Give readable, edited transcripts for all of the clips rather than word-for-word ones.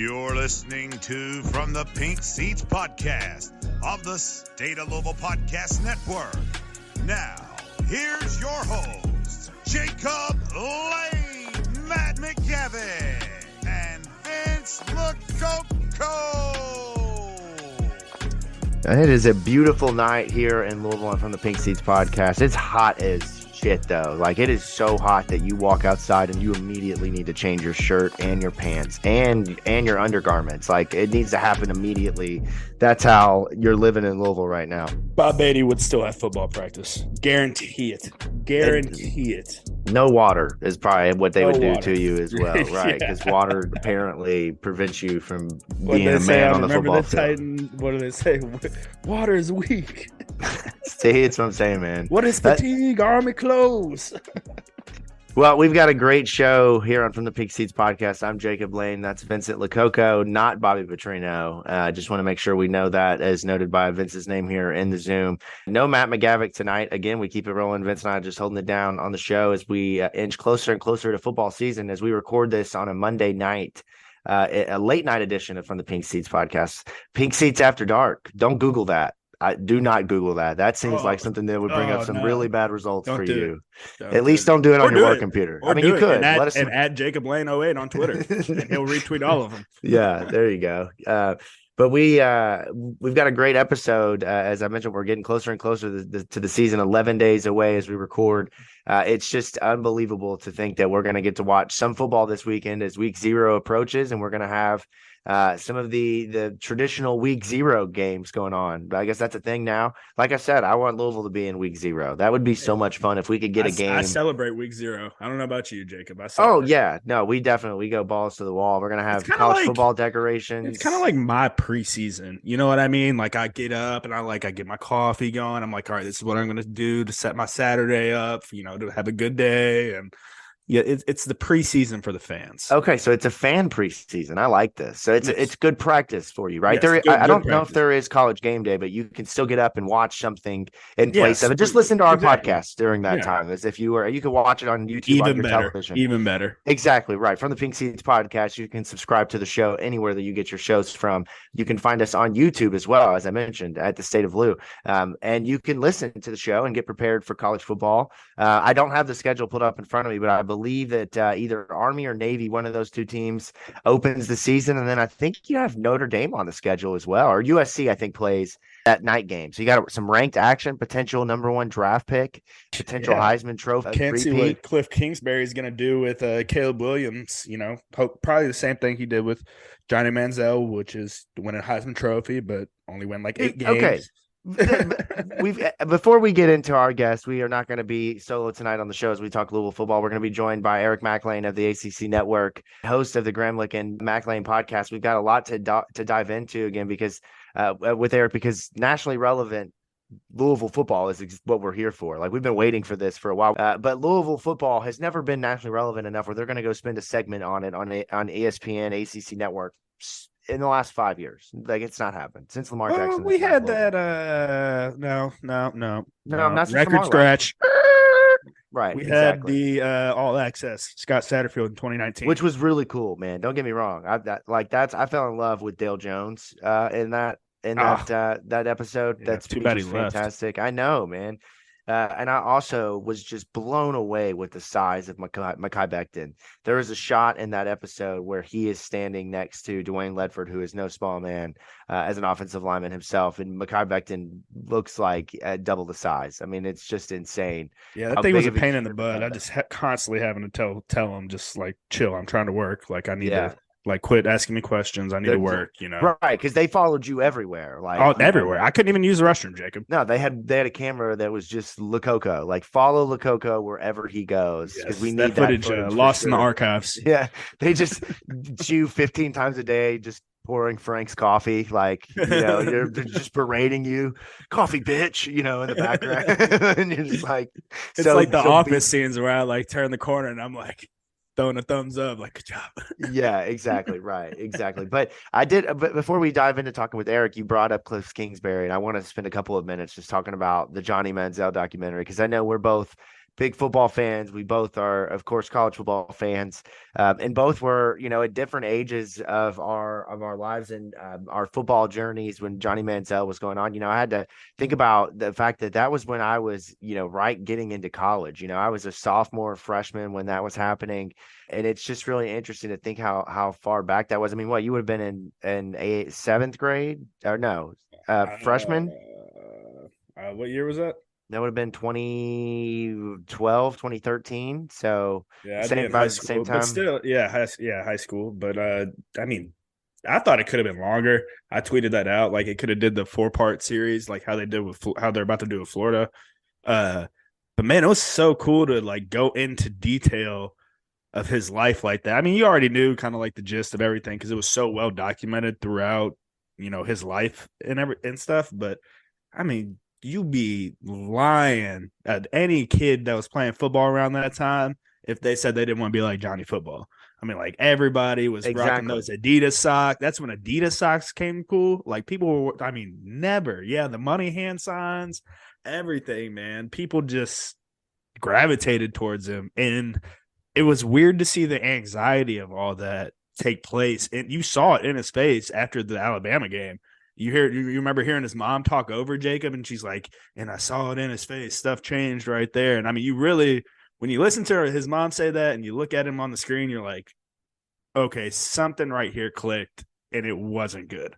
You're listening to From the Pink Seats podcast of the State of Louisville Podcast Network. Now, here's your hosts, Jacob Lain, Matt McGavin, and Vince Lococo. It is a beautiful night here in Louisville and From the Pink Seats podcast. It's hot as shit, though. Like, it is so hot that you walk outside and you immediately need to change your shirt and your pants and your undergarments. Like, it needs to happen immediately. That's how you're living in Louisville right now. Bob Beatty would still have football practice. Guarantee it. No water is probably what they would do water. to you as well, right? Because water apparently prevents you from What being a man on the football field. Titan, what do they say? Water is weak. See, it's what I'm saying, man. What is fatigue? Army clothes. Well, we've got a great show here on From the Pink Seats podcast. I'm Jacob Lain. That's Vincent Lococo, not Bobby Petrino. I just want to make sure we know that, as noted by Vince's name here in the Zoom. No Matt McGavick tonight. Again, we keep it rolling. Vince and I are just holding it down on the show as we inch closer and closer to football season as we record this on a Monday night. A late night edition of From the Pink Seats podcast. Pink Seats After Dark. Don't Google that. I do not Google that. That seems like something that would bring up some really bad results for you. At least don't do it on your work computer. I mean, you could. And add Jacob Lain 08 on Twitter. And he'll retweet all of them. Yeah, there you go. But we've got a great episode. As I mentioned, we're getting closer and closer to the season, 11 days away as we record. It's just unbelievable to think that we're going to get to watch some football this weekend as week 0 approaches, and we're going to have some of the traditional week 0 games going on. But I guess that's a thing now. Like I said, I want Louisville to be in week 0. That would be so much fun if we could get a game. I celebrate week 0. I don't know about you, Jacob. We go balls to the wall. We're going to have college football decorations. It's kind of like my preseason. You know what I mean? Like, I get up and I get my coffee going. I'm like, all right, this is what I'm going to do to set my Saturday up, to have a good day. And yeah, it's the preseason for the fans. Okay, so it's a fan preseason. I like this. So it's good practice for you, right? Yes, I don't know if there is college game day, but you can still get up and watch something in place of it. Just listen to our podcast during that time, as if you can watch it on YouTube on your television. Even better. Exactly right. From the Pink Seats podcast, you can subscribe to the show anywhere that you get your shows from. You can find us on YouTube as well, as I mentioned, at the State of Lou. And you can listen to the show and get prepared for college football. I don't have the schedule put up in front of me, but I believe that either Army or Navy, one of those two teams, opens the season. And then I think you have Notre Dame on the schedule as well, or USC, I think, plays that night game. So you got some ranked action, potential number 1 draft pick, potential Heisman Trophy. Can't see what Cliff Kingsbury is going to do with Caleb Williams. Probably the same thing he did with Johnny Manziel, which is to win a Heisman Trophy, but only win 8 games. Okay. Before we get into our guest, we are not going to be solo tonight on the show as we talk Louisville football. We're going to be joined by Eric Mac Lain of the ACC Network, host of the Gramlich and Mac Lain podcast. We've got a lot to dive into again because with Eric, because nationally relevant Louisville football is what we're here for. Like, we've been waiting for this for a while, but Louisville football has never been nationally relevant enough where they're going to go spend a segment on it on ESPN, ACC Network in the last 5 years. Like, it's not happened since Lamar Jackson. We had that. No. Not record scratch. Right. We had the All Access Scott Satterfield in 2019, which was really cool, man. Don't get me wrong. I fell in love with Dale Jones in that episode. Yeah, That's too bad he fantastic. Left. I know, man. And I also was just blown away with the size of Mekhi Becton. There was a shot in that episode where he is standing next to Dwayne Ledford, who is no small man, as an offensive lineman himself. And Mekhi Becton looks like double the size. I mean, it's just insane. Yeah, that thing was a pain in the butt. I just constantly having to tell him, just chill. I'm trying to work. I need to. Quit asking me questions. I need to work, Right, because they followed you everywhere. Everywhere. I couldn't even use the restroom, Jacob. No, they had a camera that was just Lococo. Follow Lococo wherever he goes, because we need that footage lost in the archives. Yeah, they just chew 15 times a day, just pouring Frank's coffee. They're just berating you, coffee bitch, in the background. And you're just it's like the office scenes where I turn the corner and I'm throwing a thumbs up, good job. Yeah, exactly. Right. Exactly. But before we dive into talking with Eric, you brought up Cliff Kingsbury, and I want to spend a couple of minutes just talking about the Johnny Manziel documentary, because I know we're both big football fans. We both are, of course, college football fans, and both were, at different ages of our lives and our football journeys when Johnny Manziel was going on. I had to think about the fact that that was when I was, right getting into college. I was a sophomore, freshman when that was happening, and it's just really interesting to think how far back that was. I mean, what you would have been in seventh grade or no, freshman? What year was that? That would have been 2012, 2013. So Yeah, I'd be same in high about the same school, but time. still, yeah, high school. But I mean, I thought it could have been longer. I tweeted that out, like it could have did the 4-part series, like how they did with how they're about to do with Florida. But man, it was so cool to like go into detail of his life like that. I mean, you already knew kind of like the gist of everything because it was so well documented throughout, his life and stuff. But I mean, you be lying at any kid that was playing football around that time if they said they didn't want to be like Johnny Football. I mean, like everybody was rocking Exactly. those Adidas socks. That's when Adidas socks came cool. Like people were, I mean, never. Yeah, the money hand signs, everything, man. People just gravitated towards him. And it was weird to see the anxiety of all that take place. And you saw it in his face after the Alabama game. You remember hearing his mom talk over Jacob, and she's like, and I saw it in his face. Stuff changed right there. And I mean, you really, when you listen to his mom say that and you look at him on the screen, you're like, okay, something right here clicked, and it wasn't good.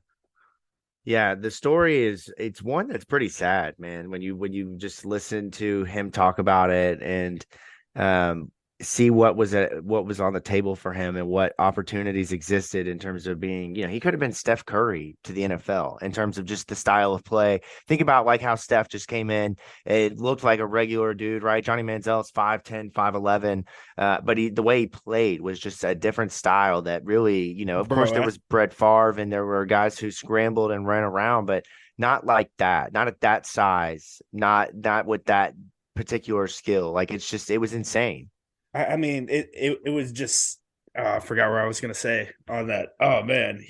Yeah, the story it's one that's pretty sad, man, when you just listen to him talk about it and um see what was on the table for him and what opportunities existed in terms of being, he could have been Steph Curry to the NFL in terms of just the style of play. Think about like how Steph just came in. It looked like a regular dude, right? Johnny Manziel's 5'10", 5'11", but the way he played was just a different style that really, of course there Bro, was Brett Favre and there were guys who scrambled and ran around, but not like that, not at that size, not with that particular skill. Like it was insane. I mean, it was just I forgot where I was gonna say on that. Oh man,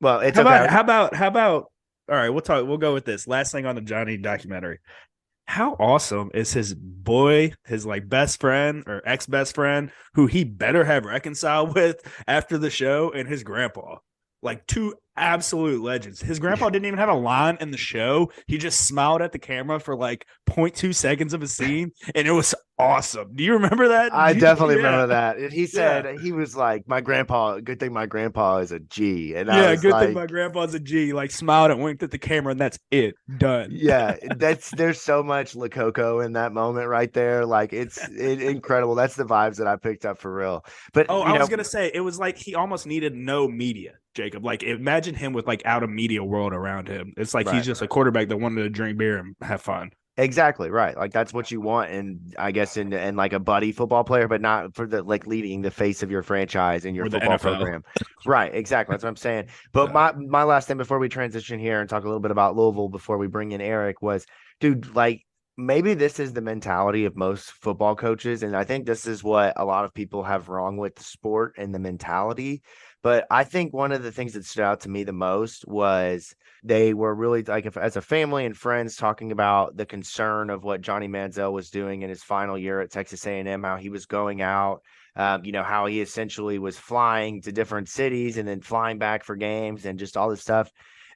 Well, it's how okay. about how about all right, we'll go with this. Last thing on the Johnny documentary. How awesome is his boy, his like best friend or ex-best friend, who he better have reconciled with after the show, and his grandpa? Like two absolute legends. His grandpa didn't even have a line in the show. He just smiled at the camera for like 0.2 seconds of a scene, and it was awesome. Do you remember that? I definitely Yeah. remember that. And he Yeah. said he was like, "My grandpa. Good thing my grandpa is a G." And I Yeah, was good thing my like, grandpa's a G. Like smiled and winked at the camera, and that's it. Done. "Yeah, there's so much Lococo in that moment right there. Like it's incredible. That's the vibes that I picked up for real." But Oh, I was gonna say it was like he almost needed no media, Jacob. Like imagine him with like out of media world around him. It's like he's right. just a quarterback that wanted to drink beer and have fun. Exactly right. Like that's what you want, and I guess in like a buddy football player, but not for the like leading the face of your franchise and your Or the football NFL. program. Right. Exactly. That's what I'm saying. But Yeah. my last thing before we transition here and talk a little bit about Louisville before we bring in Eric was, dude, like maybe this is the mentality of most football coaches, and I think this is what a lot of people have wrong with the sport and the mentality. But I think one of the things that stood out to me the most was they were really like as a family and friends talking about the concern of what Johnny Manziel was doing in his final year at Texas A&M, how he was going out, how he essentially was flying to different cities and then flying back for games and just all this stuff.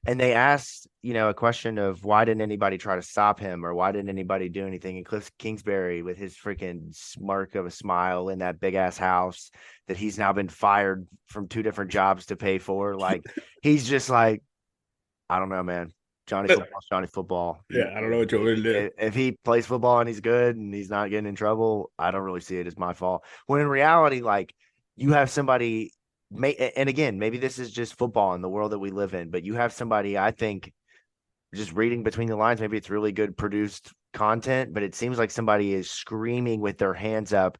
And they asked, a question of why didn't anybody try to stop him or why didn't anybody do anything? And Cliff Kingsbury, with his freaking smirk of a smile in that big ass house that he's now been fired from 2 different jobs to pay for, like he's just like, I don't know, man. Johnny Football's Johnny Football. Yeah, I don't know what you're going to do. If he plays football and he's good and he's not getting in trouble, I don't really see it as my fault. When in reality, like you have somebody, and again, maybe this is just football in the world that we live in, but you have somebody, I think, just reading between the lines, maybe it's really good produced content, but it seems like somebody is screaming with their hands up,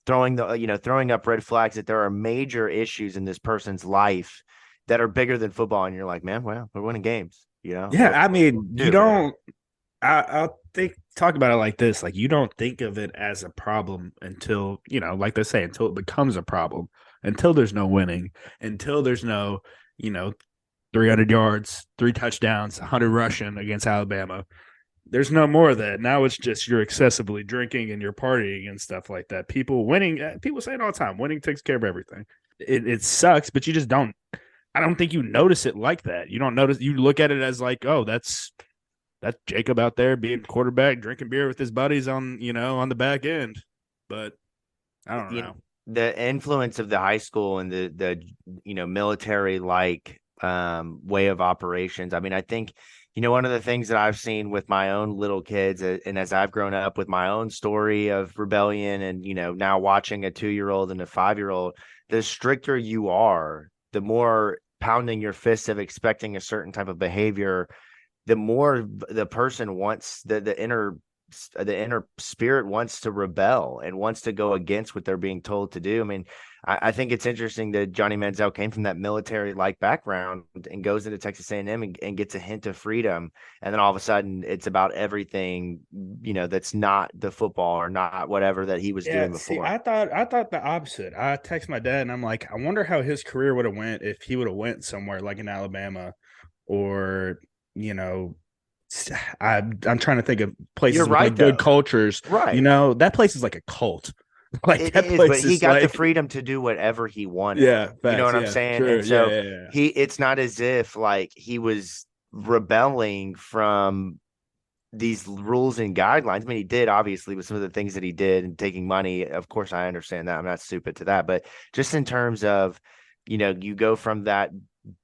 throwing up red flags that there are major issues in this person's life that are bigger than football. And you're like, man, well, we're winning games, Yeah, I mean, you man. don't. I'll talk about it like this: like you don't think of it as a problem until like they say, until it becomes a problem, until there's no winning, until there's no 300 yards, 3 touchdowns, 100 rushing against Alabama. There's no more of that. Now it's just you're excessively drinking and you're partying and stuff like that. People say it all the time. Winning takes care of everything. It sucks, but you just don't. I don't think you notice it like that. You don't notice. You look at it as like, oh, that's Jacob out there being quarterback, drinking beer with his buddies on the back end. But I don't know. The influence of the high school and the military like way of operations. I mean, I think one of the things that I've seen with my own little kids, and as I've grown up with my own story of rebellion, and now watching a 2-year-old and a 5-year-old, the stricter you are, the more pounding your fists of expecting a certain type of behavior, the more the person wants the inner spirit wants to rebel and wants to go against what they're being told to do. I mean, I think it's interesting that Johnny Manziel came from that military-like background and goes into Texas A&M and gets a hint of freedom. And then all of a sudden it's about everything, that's not the football or not whatever that he was doing before. See, I thought the opposite. I text my dad and I'm like, I wonder how his career would have went if he would have went somewhere like in Alabama or, I'm trying to think of places with like good cultures. Right. That place is like a cult. Like it that is, place but he got the freedom to do whatever he wanted. Yeah, facts, you know what I'm saying? Sure, and so it's not as if like he was rebelling from these rules and guidelines. I mean, he did obviously with some of the things that he did and taking money. Of course, I understand that. I'm not stupid to that, but just in terms of, you go from that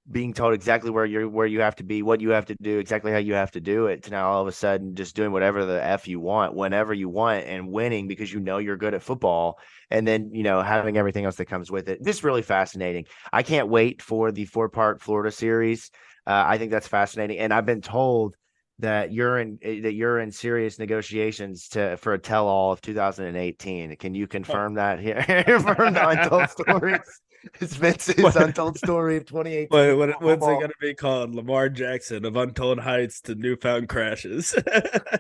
being told exactly where you have to be, what you have to do, exactly how you have to do it, to now all of a sudden just doing whatever the F you want, whenever you want, and winning because you're good at football, and then having everything else that comes with it. Just really fascinating. I can't wait for the 4-part Florida series. I think that's fascinating, and I've been told that you're in serious negotiations for a tell-all of 2018. Can you confirm that here? Confirm the untold stories. It's Vince's untold story of 2018. What's it going to be called? Lamar Jackson of Untold Heights to Newfound Crashes.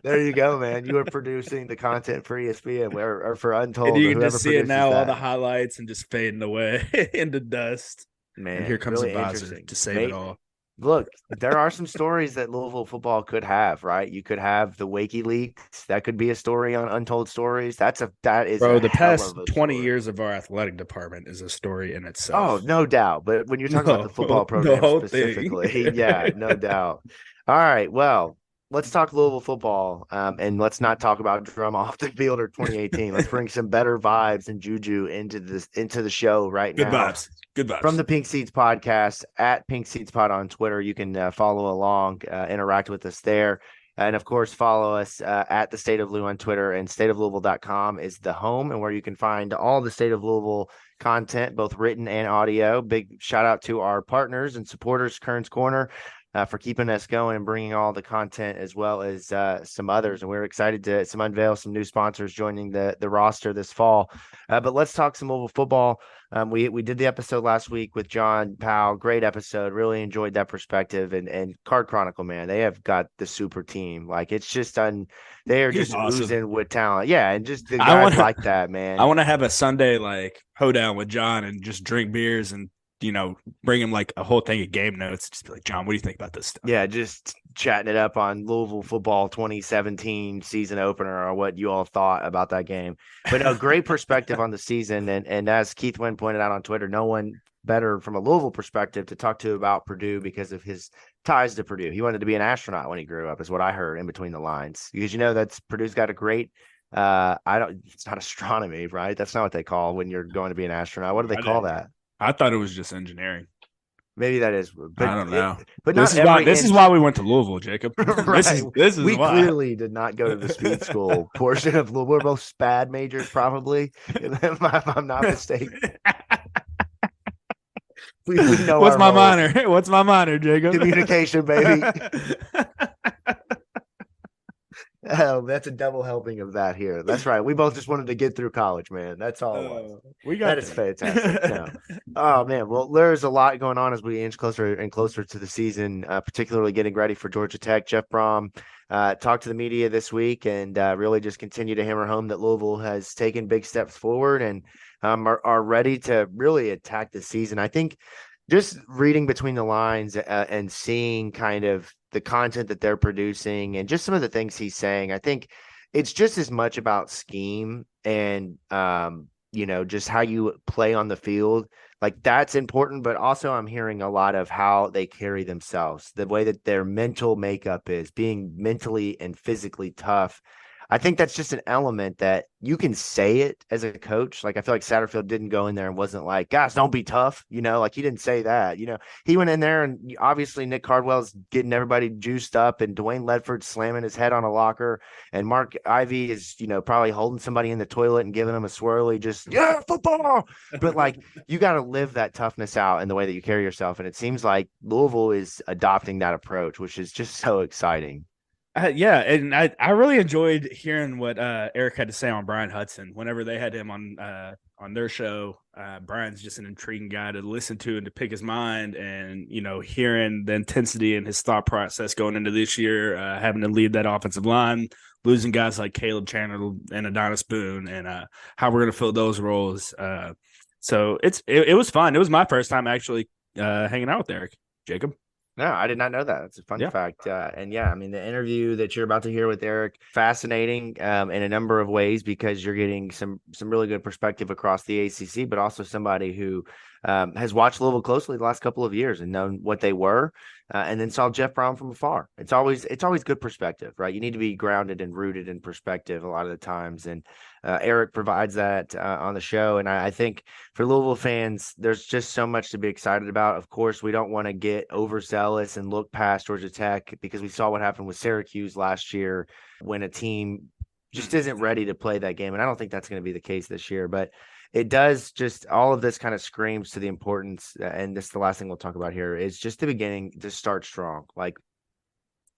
There you go, man. You are producing the content for ESPN or for Untold. And you can just see it now, all the highlights and just fading away into dust. Man, and here comes really a buzzer to save it all. Look, there are some stories that Louisville football could have, right? You could have the Wakey Leaks. That could be a story on Untold Stories. That is the past 20 years of our athletic department is a story in itself. Oh, no doubt. But when you're talking about the football program specifically, yeah, no doubt. All right, well, let's talk Louisville football, and let's not talk about drum off the field or 2018. Let's bring some better vibes and juju into the show right now. Good vibes. From the Pink Seats Podcast, at Pink Seats Pod on Twitter. You can follow along, interact with us there. And, of course, follow us at the State of Lou on Twitter, and stateoflouisville.com is the home and where you can find all the State of Louisville content, both written and audio. Big shout out to our partners and supporters, Kern's Korner, for keeping us going and bringing all the content, as well as some others. And we're excited to unveil some new sponsors joining the roster this fall. But let's talk some Louisville football. We did the episode last week with John Powell. Great episode. Really enjoyed that perspective. And Card Chronicle, man, they have got the super team. Like, it's just they are just awesome. Oozing with talent. Yeah, and just the guys like that, man. I want to have a Sunday like hoedown with John and just drink beers and bring him like a whole thing of game notes. Just be like, John, what do you think about this stuff? Yeah, just chatting it up on Louisville football 2017 season opener, or what you all thought about that game. But a great perspective on the season. And as Keith Wynn pointed out on Twitter, no one better from a Louisville perspective to talk to about Purdue because of his ties to Purdue. He wanted to be an astronaut when he grew up, is what I heard in between the lines. Because that's Purdue's got a great it's not astronomy, right? That's not what they call when you're going to be an astronaut. What do they call that? I thought it was just engineering. Maybe that is, but I don't know. But this is why we went to Louisville, Jacob. Right. This is we why. Clearly did not go to the speed school portion of Louisville. We're both SPAD majors, probably, if I'm not mistaken. We know What's my minor? What's my minor, Jacob? Communication, baby. Oh, that's a double helping of that here. That's right. We both just wanted to get through college, man. That's all it was. That is fantastic. No. Oh, man. Well, there's a lot going on as we inch closer and closer to the season, particularly getting ready for Georgia Tech. Jeff Brohm talked to the media this week and really just continue to hammer home that Louisville has taken big steps forward and are ready to really attack the season. I think just reading between the lines and seeing kind of the content that they're producing and just some of the things he's saying, I think it's just as much about scheme and just how you play on the field. Like that's important, but also I'm hearing a lot of how they carry themselves, the way that their mental makeup is, being mentally and physically tough. I think that's just an element that you can say it as a coach. Like I feel like Satterfield didn't go in there and wasn't like, guys, don't be tough. Like he didn't say that. He went in there and obviously Nick Cardwell's getting everybody juiced up and Dwayne Ledford's slamming his head on a locker and Mark Ivy is, probably holding somebody in the toilet and giving them a swirly, just football. But like you got to live that toughness out in the way that you carry yourself. And it seems like Louisville is adopting that approach, which is just so exciting. Yeah, and I really enjoyed hearing what Eric had to say on Brian Hudson. Whenever they had him on their show, Brian's just an intriguing guy to listen to and to pick his mind, and hearing the intensity and his thought process going into this year, having to lead that offensive line, losing guys like Caleb Chandler and Adonis Boone, and how we're going to fill those roles. So it was fun. It was my first time actually hanging out with Eric. Jacob. No, I did not know that. That's a fun fact. The interview that you're about to hear with Eric, fascinating in a number of ways because you're getting some really good perspective across the ACC, but also somebody who has watched Louisville closely the last couple of years and known what they were, and then saw Jeff Brohm from afar. It's always good perspective, right? You need to be grounded and rooted in perspective a lot of the times, and Eric provides that on the show. And I think for Louisville fans, there's just so much to be excited about. Of course, we don't want to get overzealous and look past Georgia Tech because we saw what happened with Syracuse last year when a team just isn't ready to play that game. And I don't think that's going to be the case this year, but it does just all of this kind of screams to the importance. And this is the last thing we'll talk about here is just the beginning to start strong. Like,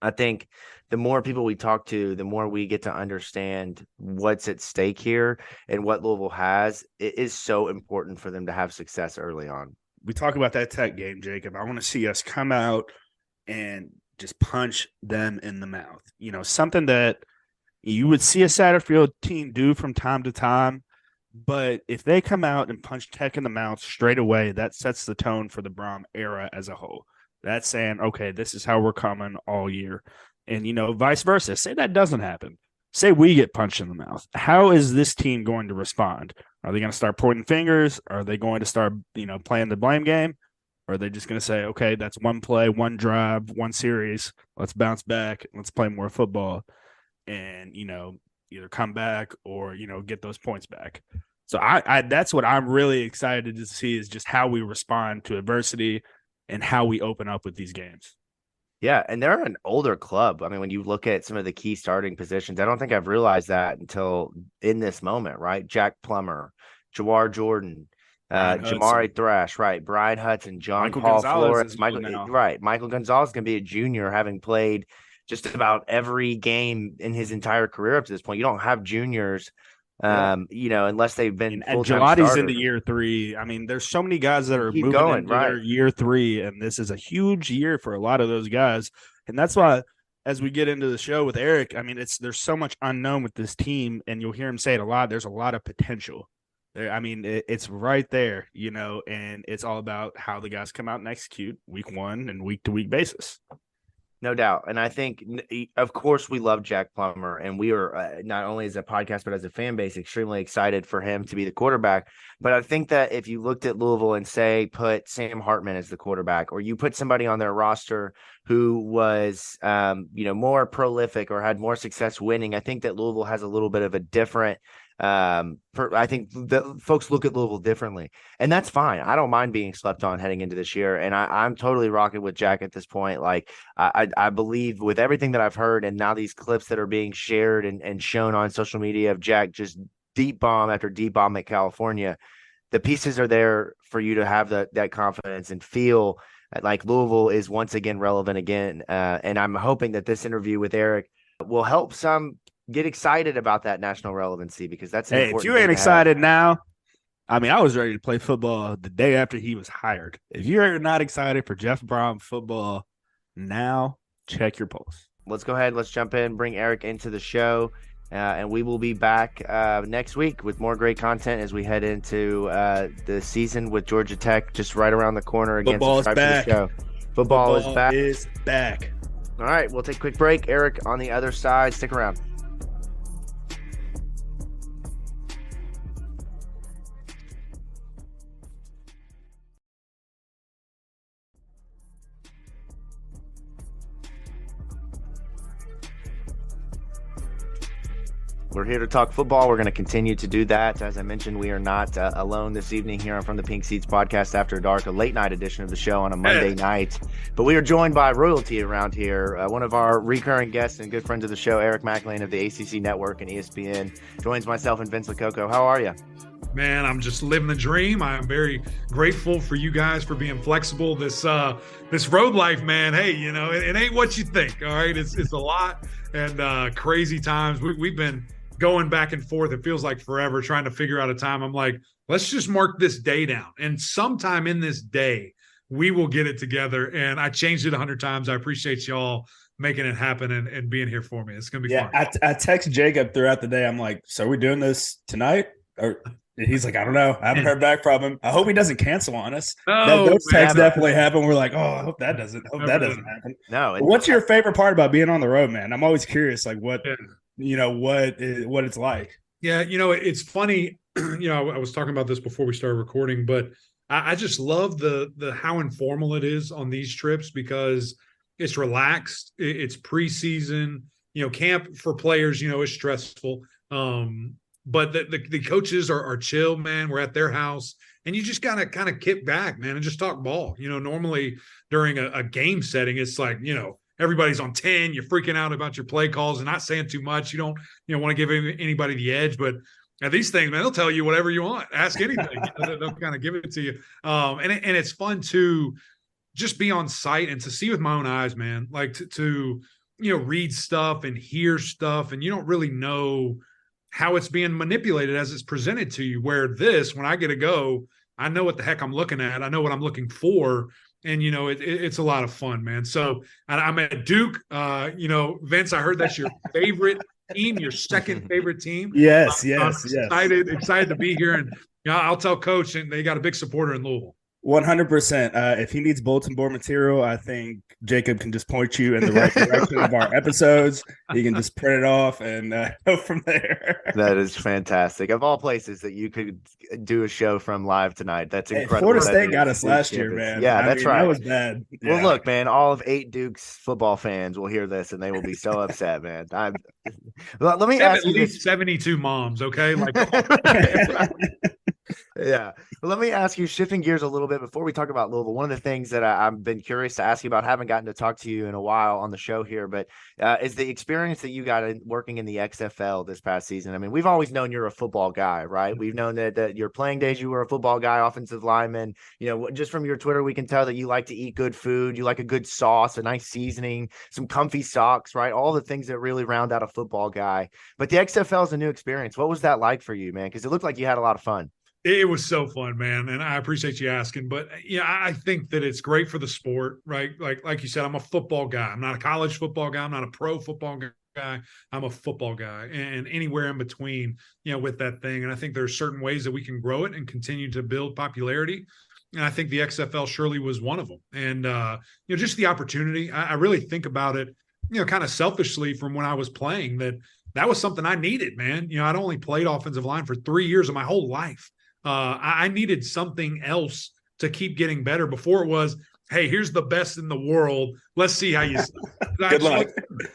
I think the more people we talk to, the more we get to understand what's at stake here and what Louisville has. It is so important for them to have success early on. We talk about that Tech game, Jacob. I want to see us come out and just punch them in the mouth. Something that you would see a Satterfield team do from time to time. But if they come out and punch Tech in the mouth straight away, that sets the tone for the Brohm era as a whole. That's saying, okay, this is how we're coming all year. And, vice versa. Say that doesn't happen. Say we get punched in the mouth. How is this team going to respond? Are they going to start pointing fingers? Are they going to start, playing the blame game? Or are they just going to say, okay, that's one play, one drive, one series. Let's bounce back. Let's play more football and, either come back or, get those points back. So I that's what I'm really excited to see is just how we respond to adversity and how we open up with these games. Yeah, and they're an older club. I mean, when you look at some of the key starting positions, I don't think I've realized that until in this moment, right? Jack Plummer, Jawar Jordan, Jamari Thrash, right? Brian Hudson, John Paul Flores, Michael Gonzalez can be a junior having played just about every game in his entire career up to this point. You don't have juniors unless they've been full-time Gelati's starters. into year 3. I mean, there's so many guys that are moving into their year 3, and this is a huge year for a lot of those guys. And that's why, as we get into the show with Eric, I mean, there's so much unknown with this team, and you'll hear him say it a lot. There's a lot of potential there. I mean, it's right there, and it's all about how the guys come out and execute week 1 and week-to-week basis. No doubt. And I think, of course, we love Jack Plummer, and we are not only as a podcast, but as a fan base, extremely excited for him to be the quarterback. But I think that if you looked at Louisville and put Sam Hartman as the quarterback, or you put somebody on their roster who was, more prolific or had more success winning, I think that Louisville has a little bit of a different I think the folks look at Louisville differently, and that's fine. I don't mind being slept on heading into this year, and I'm totally rocking with Jack at this point. Like I believe with everything that I've heard, and now these clips that are being shared and shown on social media of Jack just deep bomb after deep bomb at California, the pieces are there for you to have that confidence and feel like Louisville is once again relevant again. And I'm hoping that this interview with Eric will help some get excited about that national relevancy, because that's an important if you ain't excited now, I mean, I was ready to play football the day after he was hired. If you're not excited for Jeff Brohm football now, check your pulse. Let's go ahead. Let's jump in, bring Eric into the show. And we will be back next week with more great content as we head into the season with Georgia Tech just right around the corner. Again, Football is subscribe to the back. show. Football is back. All right, we'll take a quick break. Eric on the other side. Stick around. We're here to talk football. We're going to continue to do that. As I mentioned, we are not alone this evening here on From the Pink Seats podcast after dark, a late night edition of the show on a Monday night. But we are joined by royalty around here. One of our recurring guests and good friends of the show, Eric Mac Lain of the ACC Network and ESPN, joins myself and Vince Lococo. How are you? Man, I'm just living the dream. I'm very grateful for you guys for being flexible. This road life, man. Hey, you know, it ain't what you think. All right, it's a lot and crazy times. We've been going back and forth. It feels like forever trying to figure out a time. I'm like, let's just mark this day down, and sometime in this day we will get it together. And I changed it 100 times. I appreciate y'all making it happen and being here for me. It's gonna be fun. I text Jacob throughout the day. I'm like, so are we doing this tonight? Or he's like, I don't know. I haven't heard back from him. I hope he doesn't cancel on us. Those texts definitely happen. We're like, oh, I hope that doesn't happen. No. What's your favorite part about being on the road, man? I'm always curious, like what it's like. Yeah, you know, it's funny. You know, I was talking about this before we started recording, but I just love the how informal it is on these trips because it's relaxed. It's preseason. You know, camp for players, you know, is stressful. But the coaches are chill, man. We're at their house, and you just gotta kind of kick back, man, and just talk ball. You know, normally during a game setting, it's like, you know, everybody's on 10, you're freaking out about your play calls and not saying too much. You don't want to give anybody the edge, but at these things, man, they'll tell you whatever you want. Ask anything. They'll kind of give it to you. And it's fun to just be on site and to see with my own eyes, man, like to read stuff and hear stuff, and you don't really know how it's being manipulated as it's presented to you. Where when I get to go, I know what the heck I'm looking at. I know what I'm looking for. And, you know, it's a lot of fun, man. So I'm at Duke. Vince, I heard that's your favorite team, your second favorite team. Yes. I'm excited to be here. And I'll tell Coach, and they got a big supporter in Louisville. 100%. If he needs bulletin board material, I think Jacob can just point you in the right direction of our episodes. He can just print it off and go from there. That is fantastic. Of all places that you could do a show from live tonight, that's incredible. Florida State got us last year, man. Yeah, that's right. That was bad. Yeah. Well, look, man, all of 8 Dukes football fans will hear this and they will be so upset, man. Let me ask you at least 72 moms, okay? Like. Yeah. Well, let me ask you, shifting gears a little bit before we talk about Louisville, one of the things that I've been curious to ask you about, haven't gotten to talk to you in a while on the show here, but is the experience that you got working in the XFL this past season. I mean, we've always known you're a football guy, right? We've known that your playing days, you were a football guy, offensive lineman. You know, just from your Twitter, we can tell that you like to eat good food. You like a good sauce, a nice seasoning, some comfy socks, right? All the things that really round out a football guy. But the XFL is a new experience. What was that like for you, man? Because it looked like you had a lot of fun. It was so fun, man, and I appreciate you asking. But I think that it's great for the sport, right? Like you said, I'm a football guy. I'm not a college football guy. I'm not a pro football guy. I'm a football guy, and anywhere in between, with that thing. And I think there's certain ways that we can grow it and continue to build popularity. And I think the XFL surely was one of them. And just the opportunity. I really think about it, kind of selfishly from when I was playing. That was something I needed, man. I'd only played offensive line for 3 years of my whole life. I needed something else to keep getting better. Before it was, hey, here's the best in the world. Let's see how you good luck.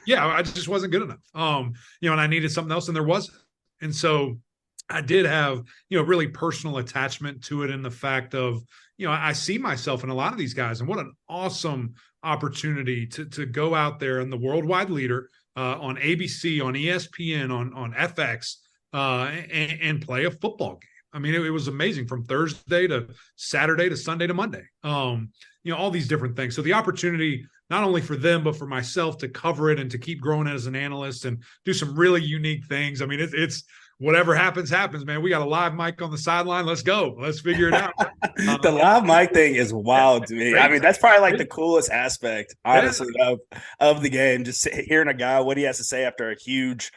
I just wasn't good enough. And I needed something else, and there wasn't. And so I did have, really personal attachment to it in the fact of, I see myself in a lot of these guys, and what an awesome opportunity to go out there and the worldwide leader on ABC, on ESPN, on FX, and play a football game. I mean, it was amazing from Thursday to Saturday to Sunday to Monday, all these different things. So the opportunity, not only for them, but for myself to cover it and to keep growing as an analyst and do some really unique things. I mean, it's whatever happens, man. We got a live mic on the sideline. Let's go. Let's figure it out. The live mic thing is wild to me. I mean, that's probably like the coolest aspect, honestly, of the game. Just hearing a guy, what he has to say after a huge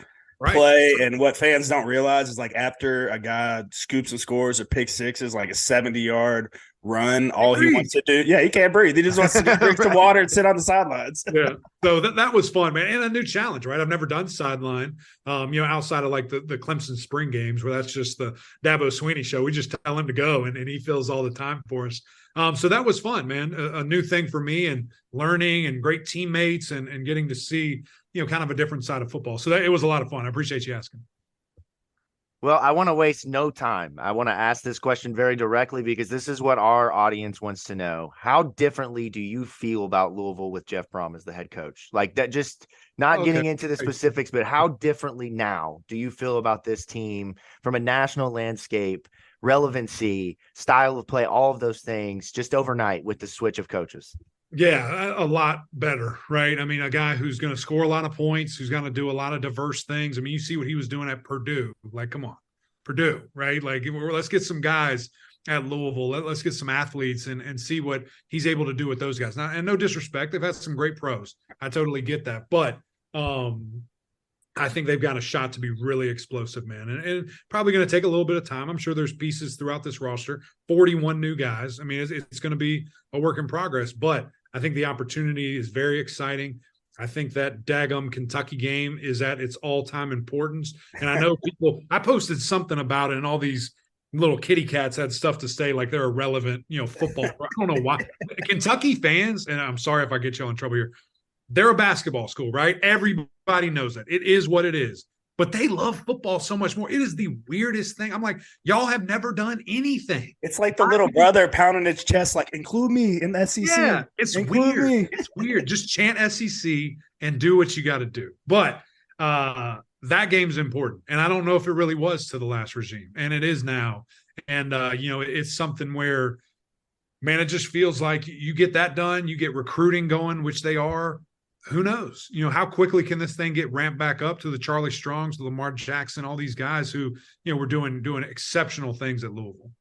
play. And what fans don't realize is like after a guy scoops and scores or pick sixes, like a 70-yard run, all he wants to do, he can't breathe. He just wants to drink some water and sit on the sidelines. Yeah. So that was fun, man. And a new challenge, right? I've never done sideline, outside of like the Clemson spring games where that's just the Dabo Sweeney show. We just tell him to go and he fills all the time for us. So that was fun, man. A new thing for me and learning and great teammates and getting to see, kind of a different side of football. So it was a lot of fun. I appreciate you asking. Well, I want to waste no time. I want to ask this question very directly because this is what our audience wants to know. How differently do you feel about Louisville with Jeff Brohm as the head coach? Like that, just not getting into the specifics, but how differently now do you feel about this team from a national landscape, relevancy, style of play, all of those things just overnight with the switch of coaches? Yeah, a lot better, right? I mean, a guy who's going to score a lot of points, who's going to do a lot of diverse things. I mean, you see what he was doing at Purdue. Like, come on, Purdue, right? Like, let's get some guys at Louisville. Let's get some athletes and see what he's able to do with those guys. Now, and no disrespect, they've had some great pros. I totally get that. But I think they've got a shot to be really explosive, man. And probably going to take a little bit of time. I'm sure there's pieces throughout this roster, 41 new guys. I mean, it's going to be a work in progress, but I think the opportunity is very exciting. I think that daggum Kentucky game is at its all-time importance. And I know I posted something about it, and all these little kitty cats had stuff to say like they're irrelevant, football. I don't know why. Kentucky fans, and I'm sorry if I get you in trouble here, they're a basketball school, right? Everybody knows that. It is what it is. But they love football so much more. It is the weirdest thing. I'm like, y'all have never done anything. It's like the little brother pounding his chest, like, include me in the SEC. Yeah, it's weird. It's weird. Just chant SEC and do what you got to do. But that game's important. And I don't know if it really was to the last regime. And it is now. And, it's something where, man, it just feels like you get that done. You get recruiting going, which they are. Who knows? How quickly can this thing get ramped back up to the Charlie Strongs, the Lamar Jackson, all these guys who, were doing exceptional things at Louisville.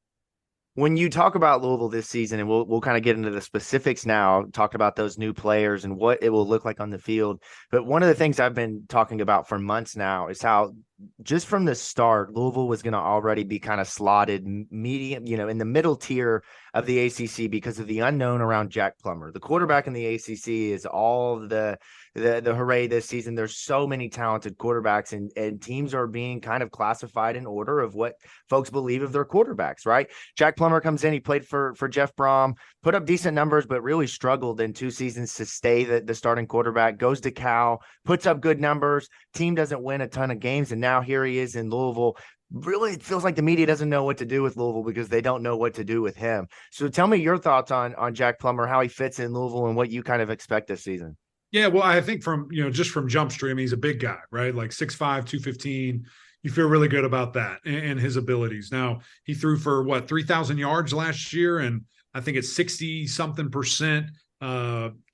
When you talk about Louisville this season, and we'll kind of get into the specifics now, talk about those new players and what it will look like on the field. But one of the things I've been talking about for months now is how just from the start, Louisville was going to already be kind of slotted medium, in the middle tier of the ACC because of the unknown around Jack Plummer. The quarterback in the ACC is all the hooray this season. There's so many talented quarterbacks, and teams are being kind of classified in order of what folks believe of their quarterbacks, right? Jack Plummer comes in, he played for Jeff Brohm, put up decent numbers, but really struggled in 2 seasons to stay the starting quarterback, goes to Cal, puts up good numbers, team doesn't win a ton of games, and now here he is in Louisville. Really, it feels like the media doesn't know what to do with Louisville because they don't know what to do with him. So tell me your thoughts on Jack Plummer, how he fits in Louisville, and what you kind of expect this season. Yeah, well, I think from, just from Jump Street, I mean, he's a big guy, right? Like 6'5", 215. You feel really good about that and his abilities. Now, he threw for 3,000 yards last year, and I think it's 60-something%,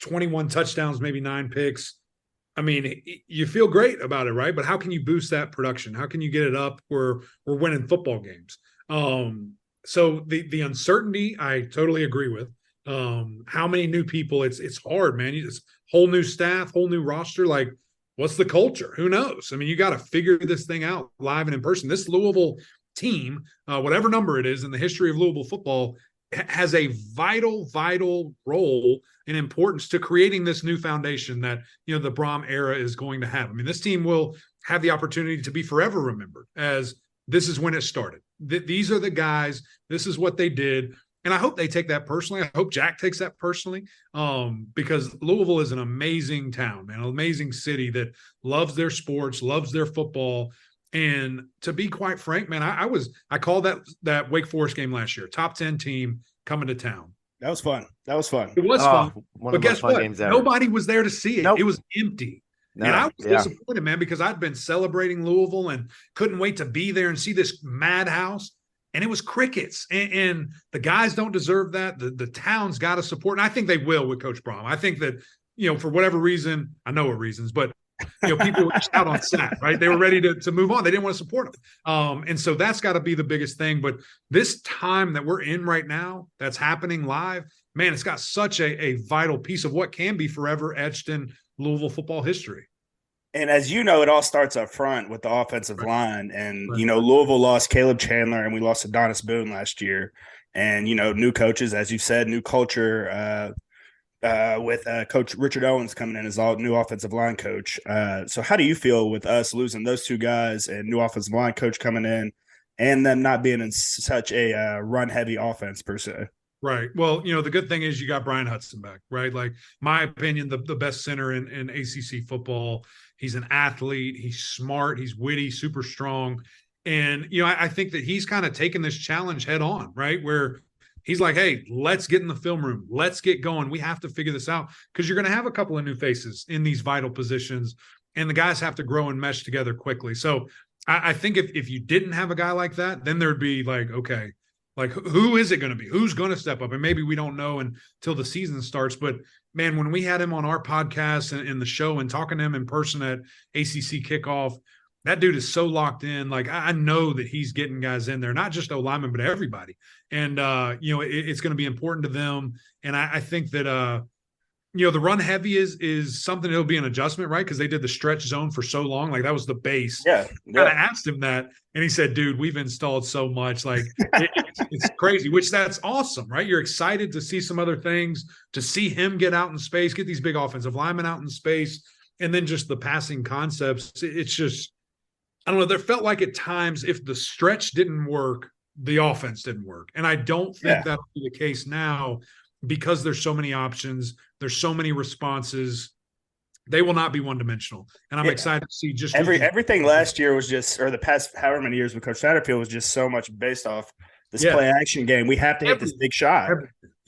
21 touchdowns, maybe 9 picks. I mean, you feel great about it, right? But how can you boost that production? How can you get it up where we're winning football games? So the uncertainty, I totally agree with. How many new people? It's hard, man. It's whole new staff, whole new roster. Like, what's the culture? Who knows? I mean, you got to figure this thing out live and in person. This Louisville team, whatever number it is in the history of Louisville football, has a vital role and importance to creating this new foundation that, the Brohm era is going to have. I mean, this team will have the opportunity to be forever remembered as this is when it started. These are the guys. This is what they did. And I hope they take that personally. I hope Jack takes that personally, because Louisville is an amazing town, man, an amazing city that loves their sports, loves their football. And to be quite frank, man, I called that Wake Forest game last year, top 10 team coming to town. That was fun. It was fun. But guess what? Nobody was there to see it. Nope. It was empty. No, and I was disappointed, man, because I'd been celebrating Louisville and couldn't wait to be there and see this madhouse. And it was crickets. And the guys don't deserve that. The town's got to support. And I think they will with Coach Brohm. I think that, for whatever reason, I know what reasons, but people were just out on sack, right? They were ready to move on. They didn't want to support them. And so that's got to be the biggest thing. But this time that we're in right now, that's happening live, man, it's got such a vital piece of what can be forever etched in Louisville football history. And as you know, it all starts up front with the offensive Right. line. And, Right. Louisville lost Caleb Chandler and we lost Adonis Boone last year. And, new coaches, as you said, new culture with Coach Richard Owens coming in as all new offensive line coach. So how do you feel with us losing those two guys and new offensive line coach coming in and them not being in such a run-heavy offense per se? Right. Well, the good thing is you got Brian Hudson back, right? Like, my opinion, the best center in ACC football. He's an athlete. He's smart. He's witty, super strong. And, I think that he's kind of taken this challenge head on, right? Where he's like, hey, let's get in the film room. Let's get going. We have to figure this out because you're going to have a couple of new faces in these vital positions, and the guys have to grow and mesh together quickly. So I think if you didn't have a guy like that, then there'd be like, okay, like, who is it going to be? Who's going to step up? And maybe we don't know until the season starts. But, man, when we had him on our podcast and the show and talking to him in person at ACC kickoff, that dude is so locked in. Like, I know that he's getting guys in there, not just O-linemen, but everybody. And, it's going to be important to them. And I think that, the run heavy is something that'll be an adjustment, right? Because they did the stretch zone for so long. Like, that was the base. Yeah. Kind of asked him that, and he said, dude, we've installed so much. Like, it's crazy, which that's awesome, right? You're excited to see some other things, to see him get out in space, get these big offensive linemen out in space, and then just the passing concepts. It's just, I don't know. There felt like at times if the stretch didn't work, the offense didn't work. And I don't think that'll be the case now because there's so many options. There's so many responses. They will not be one-dimensional. And I'm excited to see just everything last year was just, or the past however many years with Coach Satterfield was just so much based off this play action game. We have to hit this big shot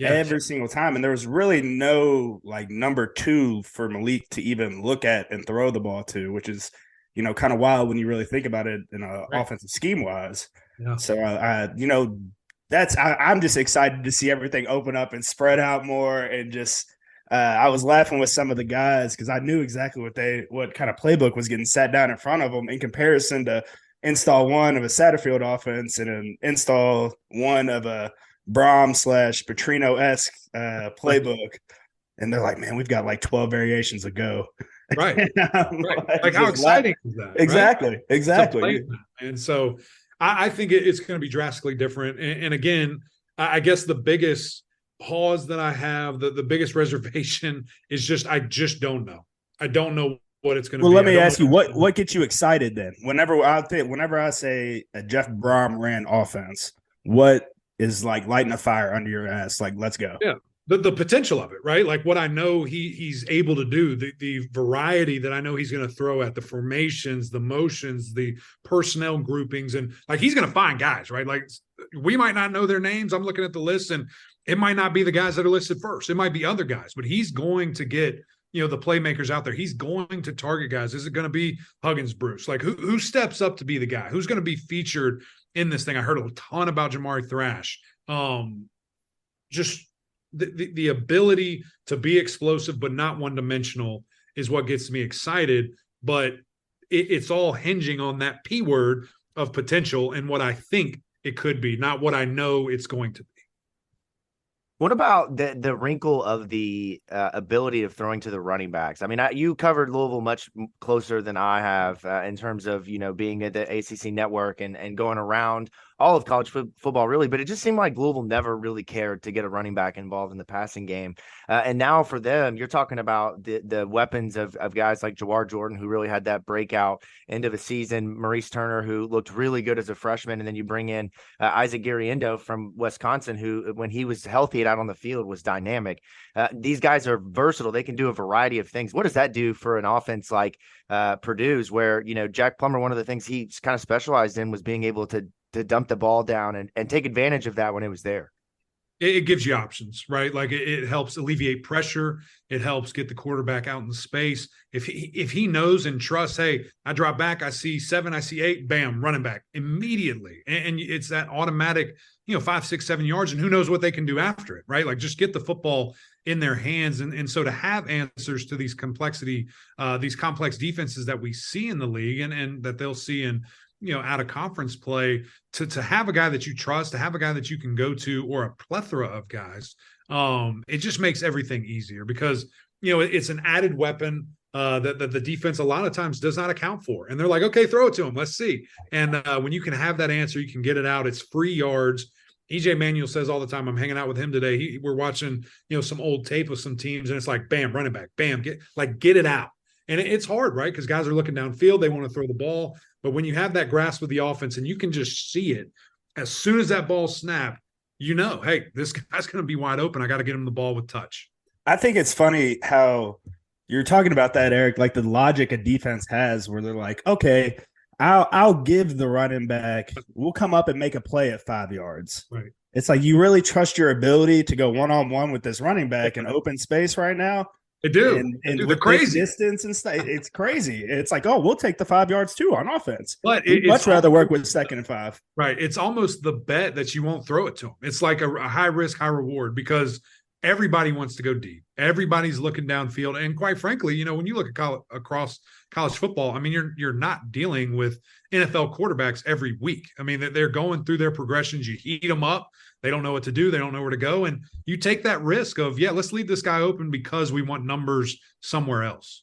every single time. And there was really no like number two for Malik to even look at and throw the ball to, which is, kind of wild when you really think about it in an offensive scheme wise. Yeah. So, I'm just excited to see everything open up and spread out more. And just, I was laughing with some of the guys because I knew exactly what kind of playbook was getting sat down in front of them in comparison to install one of a Satterfield offense and an install one of a Brohm / Petrino-esque playbook. And they're like, man, we've got like 12 variations of go. Right. Like how exciting is that? Exactly. Right? Exactly. And so I think it's going to be drastically different. And again, I guess the biggest pause that I have, the biggest reservation is just, I just don't know. I don't know what it's going to be. Well, let me ask you, what gets you excited then? Whenever I say a Jeff Brohm ran offense, what is like lighting a fire under your ass? Like, let's go. Yeah. The potential of it, right? Like what I know he's able to do, the variety that I know he's going to throw at, the formations, the motions, the personnel groupings, and like he's going to find guys, right? Like we might not know their names. I'm looking at the list, and it might not be the guys that are listed first. It might be other guys, but he's going to get the playmakers out there. He's going to target guys. Is it going to be Huggins, Bruce? Like who steps up to be the guy? Who's going to be featured in this thing? I heard a ton about Jamari Thrash. Just the ability to be explosive but not one-dimensional is what gets me excited. But it's all hinging on that P word of potential and what I think it could be, not what I know it's going to be. What about the wrinkle of the ability of throwing to the running backs? I mean, you covered Louisville much closer than I have in terms of, being at the ACC Network and going around all of college football, really. But it just seemed like Louisville never really cared to get a running back involved in the passing game. And now for them, you're talking about the weapons of guys like Jawar Jordan, who really had that breakout end of a season, Maurice Turner, who looked really good as a freshman. And then you bring in Isaac Giriendo from Wisconsin, who, when he was healthy and out on the field, was dynamic. These guys are versatile. They can do a variety of things. What does that do for an offense like Purdue's, where, Jack Plummer, one of the things he kind of specialized in was being able to dump the ball down and take advantage of that when it was there? It gives you options, right? Like it helps alleviate pressure. It helps get the quarterback out in space. If he knows and trusts, hey, I drop back, I see 7, I see 8, bam, running back immediately. And it's that automatic, 5, 6, 7 yards, and who knows what they can do after it, right? Like just get the football in their hands. And so to have answers to these complex defenses that we see in the league and that they'll see in, out of conference play, to have a guy that you trust, to have a guy that you can go to, or a plethora of guys, it just makes everything easier because, it's an added weapon that the defense a lot of times does not account for. And they're like, okay, throw it to him. Let's see. And when you can have that answer, you can get it out. It's free yards. EJ Manuel says all the time, I'm hanging out with him today. We're watching, some old tape with some teams, and it's like, bam, running back, bam, get it out. And it's hard, right? Because guys are looking downfield. They want to throw the ball. But when you have that grasp of the offense and you can just see it, as soon as that ball snapped, hey, this guy's going to be wide open. I got to get him the ball with touch. I think it's funny how you're talking about that, Eric, like the logic a defense has where they're like, okay, I'll give the running back. We'll come up and make a play at 5 yards. Right. It's like you really trust your ability to go one-on-one with this running back in open space right now. They do. And they're crazy. Distance and stuff. It's crazy. It's like, we'll take the 5 yards too on offense. But We'd much rather work with 2nd and 5. Right. It's almost the bet that you won't throw it to them. It's like a high risk, high reward because everybody wants to go deep. Everybody's looking downfield. And quite frankly, when you look at across college football, I mean, you're not dealing with NFL quarterbacks every week. I mean, they're going through their progressions. You heat them up. They don't know what to do. They don't know where to go. And you take that risk of, let's leave this guy open because we want numbers somewhere else.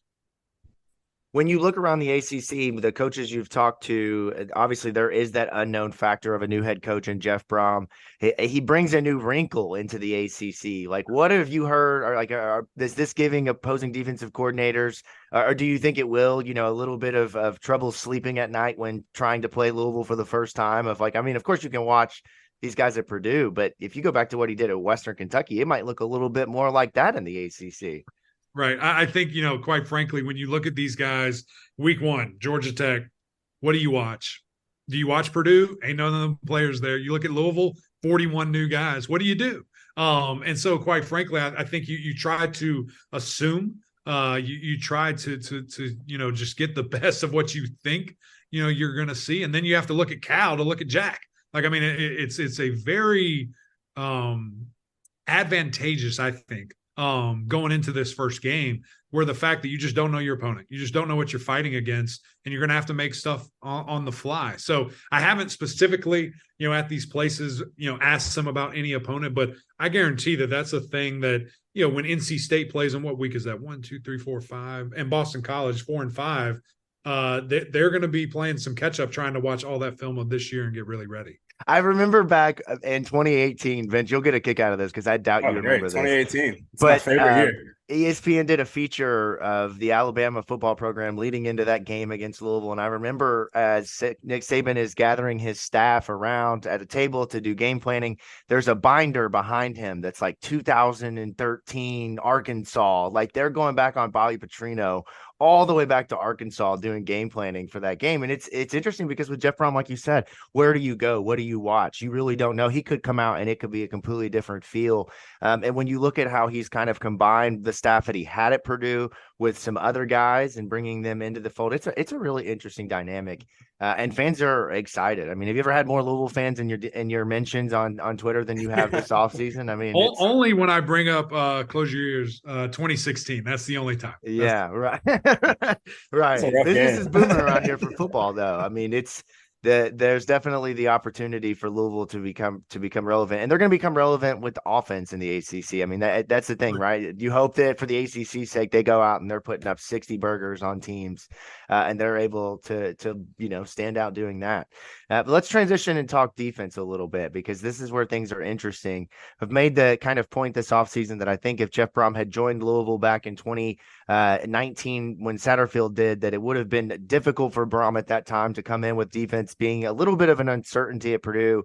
When you look around the ACC, the coaches you've talked to, obviously there is that unknown factor of a new head coach in Jeff Brohm. He brings a new wrinkle into the ACC. Like, what have you heard? Or is this giving opposing defensive coordinators, or do you think it will? A little bit of trouble sleeping at night when trying to play Louisville for the first time. Of course you can watch these guys at Purdue, but if you go back to what he did at Western Kentucky, it might look a little bit more like that in the ACC. Right. I think, quite frankly, when you look at these guys, week 1, Georgia Tech, what do you watch? Do you watch Purdue? Ain't none of them players there. You look at Louisville, 41 new guys. What do you do? And so, quite frankly, I think you try to assume, you try to just get the best of what you think, you're going to see. And then you have to look at Cal to look at Jack. It's a very advantageous, I think, going into this first game, where the fact that you just don't know your opponent, you just don't know what you're fighting against, and you're going to have to make stuff on the fly. So I haven't specifically, at these places, asked them about any opponent, but I guarantee that that's a thing that, when NC State plays on, what week is that? 1, 2, 3, 4, 5, and Boston College 4 and 5. They're going to be playing some catch up, trying to watch all that film of this year and get really ready. I remember back in 2018, Vince, you'll get a kick out of this because I doubt you remember this. 2018. It's but my favorite year. ESPN did a feature of the Alabama football program leading into that game against Louisville. And I remember as Nick Saban is gathering his staff around at a table to do game planning, there's a binder behind him that's like 2013 Arkansas. Like they're going back on Bobby Petrino all the way back to Arkansas doing game planning for that game. And it's interesting because with Jeff Brohm, like you said, where do you go? What do you watch? You really don't know. He could come out and it could be a completely different feel. And when you look at how he's kind of combined the staff that he had at Purdue with some other guys and bringing them into the fold, it's a really interesting dynamic. And fans are excited. I mean, have you ever had more Louisville fans in your mentions on Twitter than you have this offseason? I mean, only when I bring up close your ears 2016. That's the only time. Yeah, right. Right. This is booming around here for football, though. I mean, there's definitely the opportunity for Louisville to become relevant, and they're going to become relevant with the offense in the ACC. I mean, that's the thing, right? You hope that for the ACC's sake, they go out and they're putting up 60 burgers on teams, and they're able to stand out doing that. But let's transition and talk defense a little bit, because this is where things are interesting. I've made the kind of point this offseason that I think if Jeff Brohm had joined Louisville back in 2019 when Satterfield did, that it would have been difficult for Brohm at that time to come in with defense being a little bit of an uncertainty at Purdue.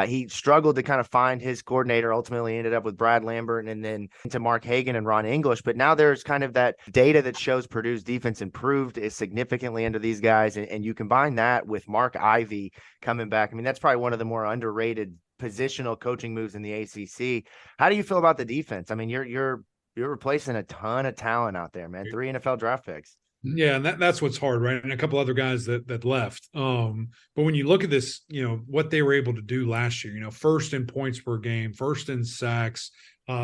He struggled to kind of find his coordinator, ultimately ended up with Brad Lambert and then into Mark Hagan and Ron English. But now there's kind of that data that shows Purdue's defense improved significantly under these guys. And you combine that with Mark Ivey coming back. I mean, that's probably one of the more underrated positional coaching moves in the ACC. How do you feel about the defense? I mean, you're replacing a ton of talent out there, man. 3 NFL draft picks. Yeah, and that's what's hard, right? And a couple other guys that left. But when you look at this, what they were able to do last year, first in points per game, first in sacks,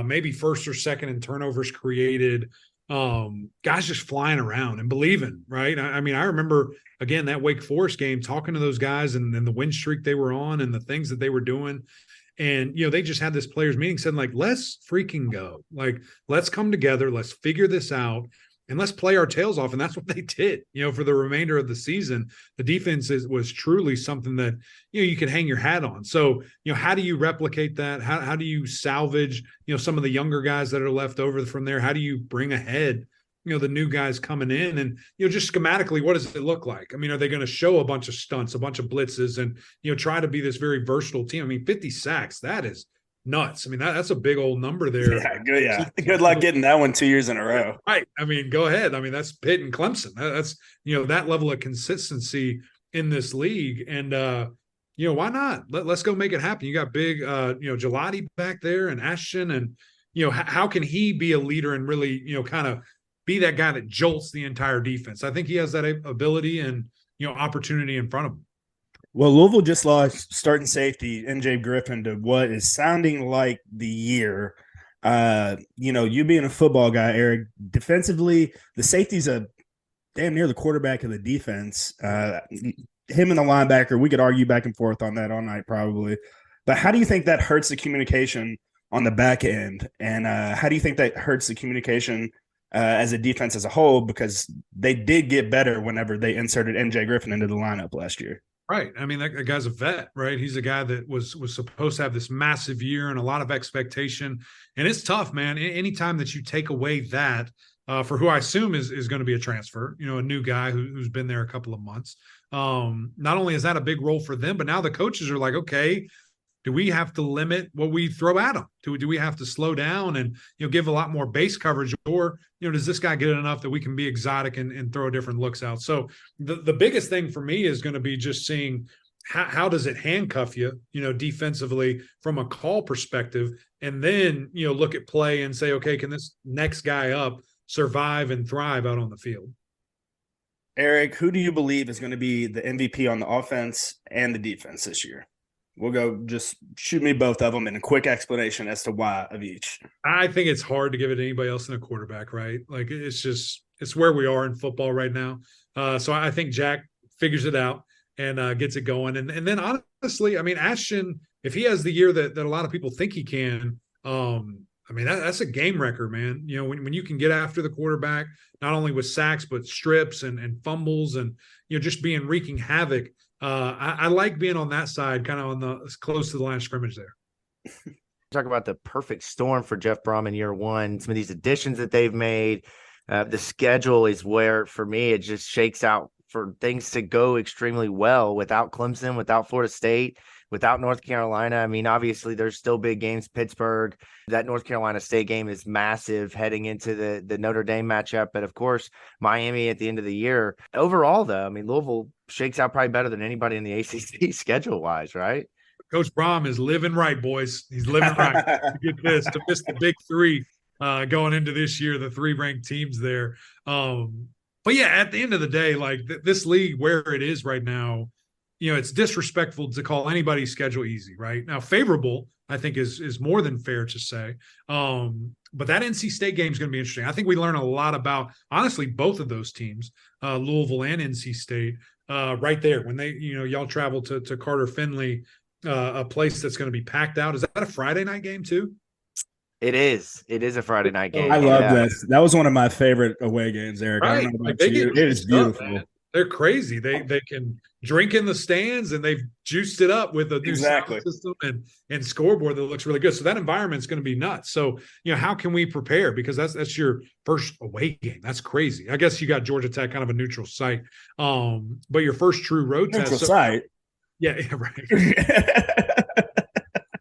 maybe first or second in turnovers created, guys just flying around and believing, right? I mean, I remember, again, that Wake Forest game, talking to those guys and the win streak they were on and the things that they were doing. And, they just had this players meeting, said, like, let's freaking go. Like, let's come together. Let's figure this out. and let's play our tails off. And that's what they did, for the remainder of the season. The defense was truly something that, you could hang your hat on. So, how do you replicate that? How do you salvage, some of the younger guys that are left over from there? How do you bring ahead, the new guys coming in? And, just schematically, what does it look like? I mean, are they going to show a bunch of stunts, a bunch of blitzes, and, try to be this very versatile team? I mean, 50 sacks, that is nuts. I mean, that's a big old number there. Yeah, good. Yeah, good luck getting that one 2 years in a row. Right. I mean, go ahead. I mean, that's Pitt and Clemson. That's that level of consistency in this league, and why not? Let's go make it happen. You got big, Gelati back there and Ashton, and how can he be a leader and really kind of be that guy that jolts the entire defense? I think he has that ability and opportunity in front of him. Well, Louisville just lost starting safety NJ Griffin to what is sounding like the year. You being a football guy, Eric, defensively, the safety's a damn near the quarterback of the defense. Him and the linebacker, we could argue back and forth on that all night probably. But how do you think that hurts the communication on the back end? And how do you think that hurts the communication as a defense as a whole? Because they did get better whenever they inserted NJ Griffin into the lineup last year. Right. I mean, that guy's a vet, right? He's a guy that was supposed to have this massive year and a lot of expectation. And it's tough, man. Anytime that you take away that for who I assume is going to be a transfer, a new guy who's been there a couple of months. Not only is that a big role for them, but now the coaches are like, okay, do we have to limit what we throw at them? Do we have to slow down and give a lot more base coverage, or does this guy get enough that we can be exotic and throw different looks out? So the biggest thing for me is going to be just seeing how does it handcuff you, defensively from a call perspective, and then look at play and say, okay, can this next guy up survive and thrive out on the field? Eric, who do you believe is going to be the MVP on the offense and the defense this year? We'll go, just shoot me both of them in a quick explanation as to why of each. I think it's hard to give it to anybody else than a quarterback, right? Like it's where we are in football right now. So I think Jack figures it out and gets it going. And then honestly, I mean, Ashton, if he has the year that a lot of people think he can, I mean, that's a game record, man. When you can get after the quarterback, not only with sacks, but strips and fumbles and, just being wreaking havoc. I like being on that side, kind of on the close to the line of scrimmage there. Talk about the perfect storm for Jeff Brohm in year one. Some of these additions that they've made, the schedule is where, for me, it just shakes out for things to go extremely well without Clemson, without Florida State, without North Carolina. I mean, obviously, there's still big games. Pittsburgh, that North Carolina State game is massive heading into the Notre Dame matchup. But, of course, Miami at the end of the year. Overall, though, I mean, Louisville shakes out probably better than anybody in the ACC schedule-wise, right? Coach Brohm is living right, boys. He's living right. To get this, to miss the big three going into this year, the three ranked teams there. But, yeah, at the end of the day, like this league where it is right now, it's disrespectful to call anybody's schedule easy, right? Now, favorable, I think, is more than fair to say. But that NC State game is going to be interesting. I think we learn a lot about, honestly, both of those teams, Louisville and NC State, right there. When they, y'all travel to Carter Finley, a place that's going to be packed out. Is that a Friday night game too? It is. It is a Friday night game. I love that. That was one of my favorite away games, Eric. Right. I don't know about you. It is beautiful. They're crazy. They can drink in the stands, and they've juiced it up with a new sound system and scoreboard that looks really good. So that environment's going to be nuts. So, how can we prepare? Because that's your first away game. That's crazy. I guess you got Georgia Tech, kind of a neutral site. But your first true road neutral test. Site. Yeah, right.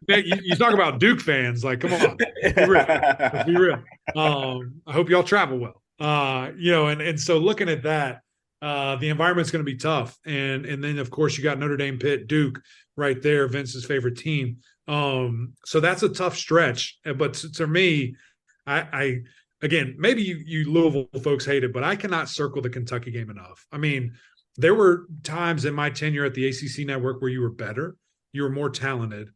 You talk about Duke fans, like, come on, let's be real. I hope y'all travel well. And so looking at that, the environment's going to be tough, and then of course you got Notre Dame, Pitt, Duke right there, Vince's favorite team. So that's a tough stretch. But to me, I again, maybe you Louisville folks hate it, but I cannot circle the Kentucky game enough. I mean, there were times in my tenure at the ACC Network where you were better, you were more talented,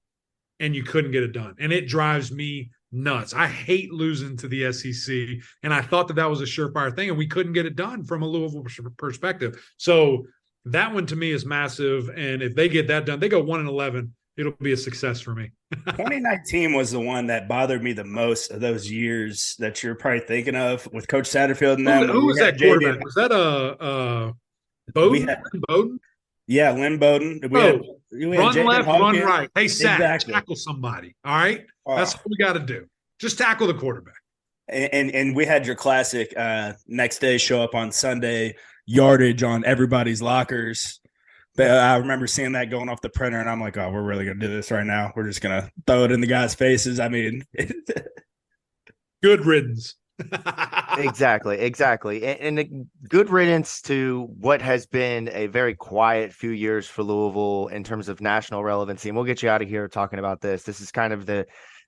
and you couldn't get it done. And it drives me nuts. I hate losing to the SEC, and I thought that was a surefire thing, and we couldn't get it done from a Louisville perspective. So that one to me is massive, and if they get that done, they go 1-11 it'll be a success for me. 2019 was the one that bothered me the most of those years that you're probably thinking of with Coach Satterfield and them. Who was that quarterback? Was that Bowden? Bowden? Yeah, Lynn Bowden. We had run left, run right. Hey, Sack, tackle somebody. All right? That's what we got to do. Just tackle the quarterback. And we had your classic next day show up on Sunday yardage on everybody's lockers. But I remember seeing that going off the printer, and I'm like, oh, we're really going to do this right now. We're just going to throw it in the guys' faces. I mean, good riddance. Exactly. And a good riddance to what has been a very quiet few years for Louisville in terms of national relevancy. And we'll get you out of here talking about this. This is kind of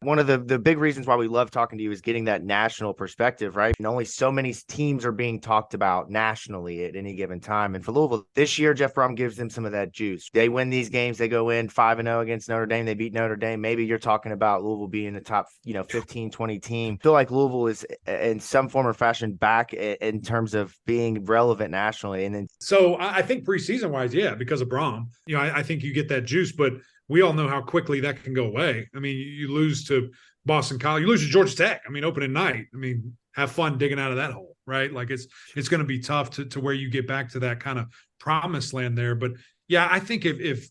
one of the big reasons why we love talking to you is getting that national perspective, right? And only so many teams are being talked about nationally at any given time. And for Louisville this year, Jeff Brohm gives them some of that juice. They win these games. They go in 5-0 against Notre Dame. They beat Notre Dame. Maybe you're talking about Louisville being the top, 15, 20 team. I feel like Louisville is in some form or fashion back in terms of being relevant nationally. And then, so I think preseason wise, yeah, because of Brohm, I think you get that juice, but we all know how quickly that can go away. I mean, you lose to Boston College, you lose to Georgia Tech. I mean, opening night. I mean, have fun digging out of that hole, right? Like it's going to be tough to where you get back to that kind of promised land there. But yeah, I think if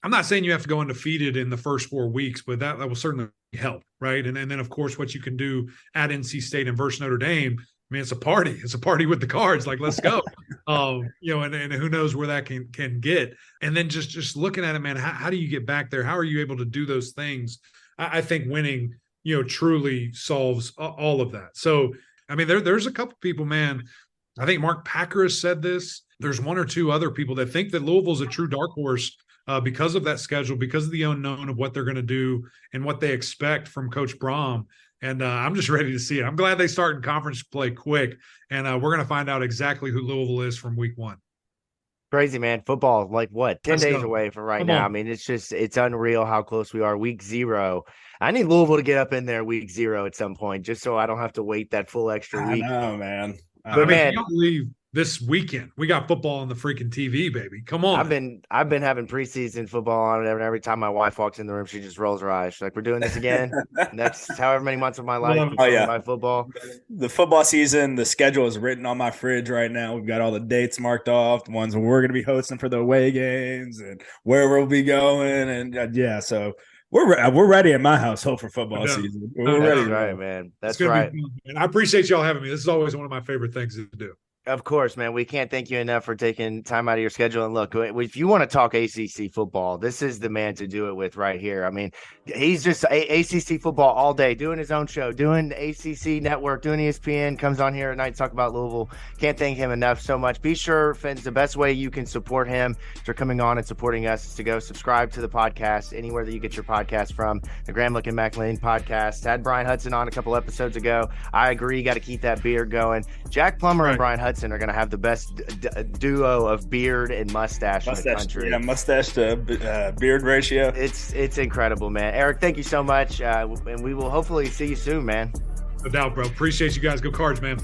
I'm not saying you have to go undefeated in the first 4 weeks, but that will certainly help, right? And then of course what you can do at NC State and versus Notre Dame. I mean, it's a party. It's a party with the Cards. Like, let's go. And who knows where that can get. And then just looking at it, man, how do you get back there? How are you able to do those things? I think winning, truly solves all of that. So, I mean, there's a couple people, man. I think Mark Packer has said this. There's one or two other people that think that Louisville's a true dark horse because of that schedule, because of the unknown of what they're going to do and what they expect from Coach Brohm. And I'm just ready to see it. I'm glad they start in conference play quick. And we're going to find out exactly who Louisville is from week 1. Crazy, man. Football, 10 days away from right now. I mean, it's unreal how close we are. Week 0. I need Louisville to get up in there week 0 at some point, just so I don't have to wait that full extra week. I know, man. But man, you don't believe this weekend we got football on the freaking TV, baby. Come on. I've been having preseason football on it, and every time my wife walks in the room, she just rolls her eyes. She's like, we're doing this again. That's however many months of my life by football. The football season, the schedule is written on my fridge right now. We've got all the dates marked off, the ones we're going to be hosting for the away games and where we'll be going. And so we're ready at my household for football season. We're ready. That's right, man. That's right. And I appreciate y'all having me. This is always one of my favorite things to do. Of course, man. We can't thank you enough for taking time out of your schedule. And look, if you want to talk ACC football, this is the man to do it with right here. I mean, he's just ACC football all day, doing his own show, doing the ACC Network, doing ESPN, comes on here at night, talk about Louisville. Can't thank him enough so much. Be sure, friends, the best way you can support him for coming on and supporting us is to go subscribe to the podcast anywhere that you get your podcast from. The Graham and Mac Lain podcast. Had Brian Hudson on a couple episodes ago. I agree. You got to keep that beard going. Jack Plummer and Brian Hudson are going to have the best duo of beard and mustache in the country. Yeah, mustache to beard ratio. It's incredible, man. Eric, thank you so much. And we will hopefully see you soon, man. No doubt, bro. Appreciate you guys. Go Cards, man.